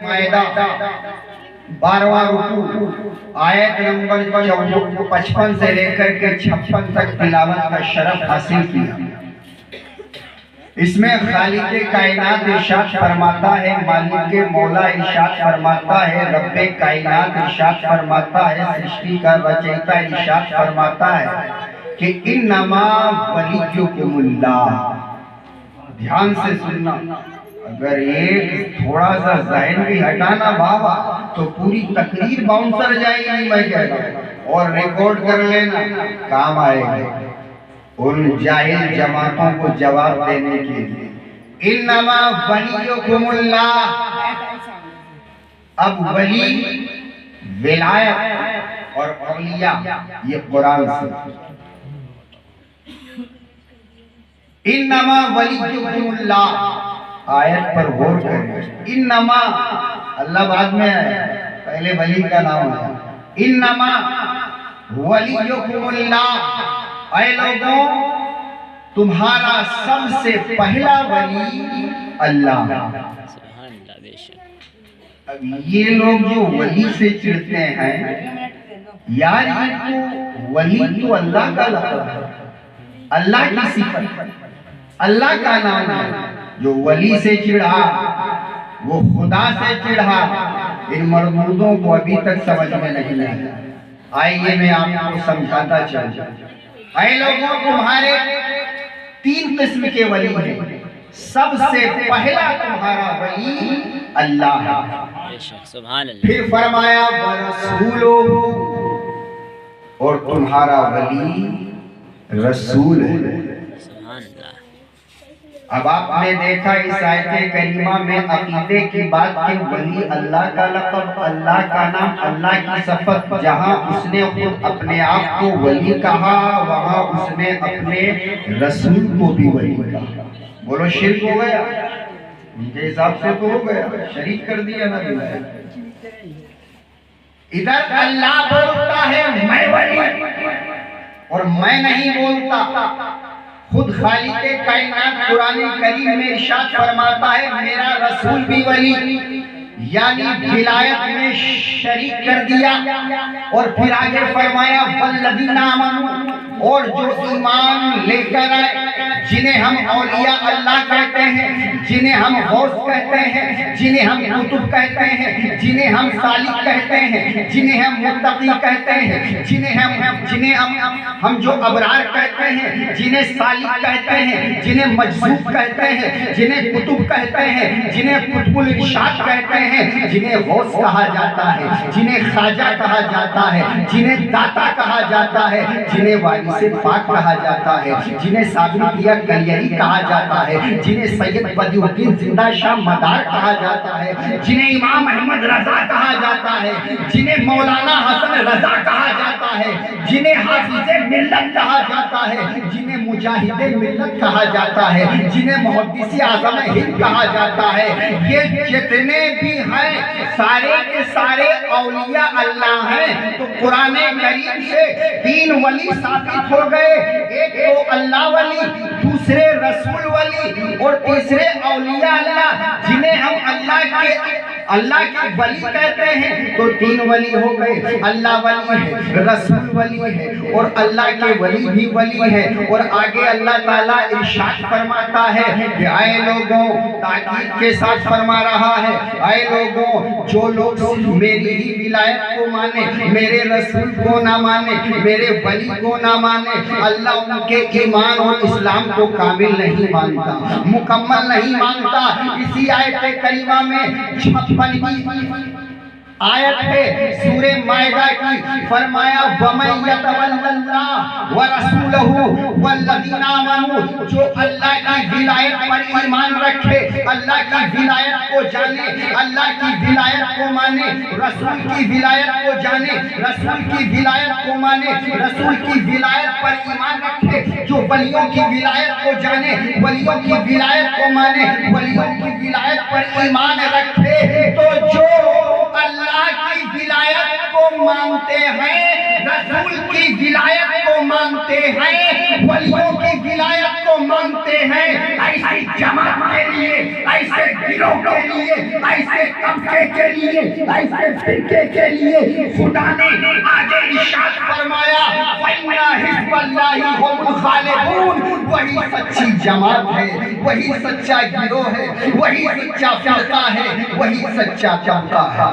मायदा 12वां रुकू आयत नंबर 55 से लेकर के 56 तक तिलावत का शरफ हासिल किया। इसमें खालिक कायनात इरशाद फरमाता है, मालिक मौला इरशाद फरमाता है, रब्बे कायनात इरशाद फरमाता है, सृष्टि का रचयिता इरशाद फरमाता है कि इन्नमा वलियुकुमुल्लाह। ध्यान से सुनना, अगर एक थोड़ा सा ज़हन भी हटाना बाबा तो पूरी तकरीर बाउंसर जाएगी, मैं कह रहा हूं। और रिकॉर्ड कर लेना, काम आएगा उन जाहिल जमातों को जवाब देने के लिए। इन्नमा वलियुकुमुल्लाह। अब वली, विलायत और औलिया ये कुरान से। इन्नमा वलियुकुमुल्लाह आयत पर गौर करें। इन्नमा अल्लाह बाद में आया, पहले वली का नाम है। इन्नमा वलियुकुमुल्लाह। ऐ लोगों, तुम्हारा सबसे पहला वली अल्लाह। अब ये लोग जो वली से चिढ़ते हैं, यार ये तो वली तो अल्लाह का लक़ब है, अल्लाह की सिफत, अल्लाह का नाम है। जो वली से चिढ़ा वो खुदा से चिढ़ा। इन मरदूदों को अभी तक समझ में नहीं आया। आइए मैं आपको समझाता चलूं। ऐ लोगों, तुम्हारे 3 किस्म के वली हैं। सबसे पहला तुम्हारा वली अल्लाह है। सुभान अल्लाह। फिर फरमाया वरसूलुहु, और तुम्हारा वली रसूल है। अब आपने देखा इस आयत करीमा में अकीदे की बात की, वली अल्लाह का लक़ब, अल्लाह का नाम, अल्लाह की सिफत। जहां उसने खुद अपने आप को वली कहा, वहां उसने अपने रसूल को भी वली कहा। बोलो शिर्क हो गया? उनके हिसाब से तो हो गया, शरीक कर दिया ना। इधर अल्लाह बोलता है मैं वली, और मैं नहीं बोलता। खुद खालिक कायनात कुरान करीम में इरशाद फरमाता है मेरा रसूल भी वली, यानी विलायत में शरीक कर दिया। और फिर आगे फरमाया वल्लज़ीना आमनू, और जो ईमान लेकर आए, जिन्हें हम औलिया अल्लाह कहते हैं, जिन्हें हम गौस कहते हैं, जिन्हें हम कुतुब कहते हैं, जिन्हें हम सालिक कहते हैं, जिन्हें हम मुत्तकी कहते हैं, जिन्हें हम जो अबरार कहते हैं, जिन्हें सालिक कहते हैं, जिन्हें मजसूब कहते हैं, जिन्हें कुतुब कहते हैं, जिन्हें कुतुबुल इरशाद कहते हैं, जिन्हें गौस कहा जाता है, जिन्हें ख्वाजा कहा जाता है, जिन्हें दाता कहा जाता है, जिन्हें वाली से पाक कहा जाता है, जिन्हें साबिर कलियरी कहा जाता है, जिन्हें सैयद बदिउद्दीन जिंदा शाह मदार कहा जाता है, जिन्हें इमाम अहमद रजा कहा जाता है, जिन्हें मौलाना हसन रजा कहा जाता है, जिन्हें हाफिज़े मिल्लत कहा जाता है, जिन्हें मुजाहिदे मिल्लत कहा जाता है, जिन्हें मुहद्दिसी आज़म हिंद कहा जाता है। ये जितने भी हैं सारे के सारे औलिया अल्लाह हैं। तो कुरान करीम से 3 वली साबित हो गए, एक तो अल्लाह वली, दूसरे रसूल वली, और तीसरे औलिया अल्लाह, जिन्हें हम अल्लाह के वली कहते हैं। तो 3 वली हो गए, अल्लाह वली है, रसूल वली है, और अल्लाह के वली भी वली है। और आगे अल्लाह ताला इरशाद फरमाता है कि आए लोगों, ताकीद के साथ फरमा रहा है, आए लोगों, जो लोग मेरी ही विलायत को माने, मेरे रसूल को ना माने, मेरे वली को ना माने, अल्लाह उनके ईमान और इस्लाम को कामिल नहीं मानता, मुकम्मल नहीं मानता। इसी आयत करीमा में 56वीं आयत है सूरे मायदा की, फरमाया वमन यतवल्लल्लाह व रसूलहु वल्लज़ीना आमनू, जो अल्लाह की विलायत पर ईमान रखे, अल्लाह की विलायत को जाने, अल्लाह की विलायत को माने, रसूल की विलायत को जाने, रसूल की विलायत को माने, रसूल की विलायत पर ईमान रखे, जो वलियों की विलायत को जाने, वलियों की विलायत को माने, वलियों की विलायत पर ईमान रखे, तो जो अल्लाह की विलायत को مانتے ہیں، رسول کی ولایت کو مانتے ہیں، ولیوں کی ولایت کو مانتے ہیں، ایسی جماعت کے لیے، ایسے گروہ کے لیے، ایسے طبقے کے لیے، ایسے فرقے کے لیے خدا نے آگے ارشاد فرمایا فَإِنَّ حِزْبَ اللَّهِ هُمُ الْغَالِبُونَ، وہی سچی جماعت ہے، وہی سچا گروہ ہے، وہی سچا فرقہ ہے، وہی سچا طبقہ ہے۔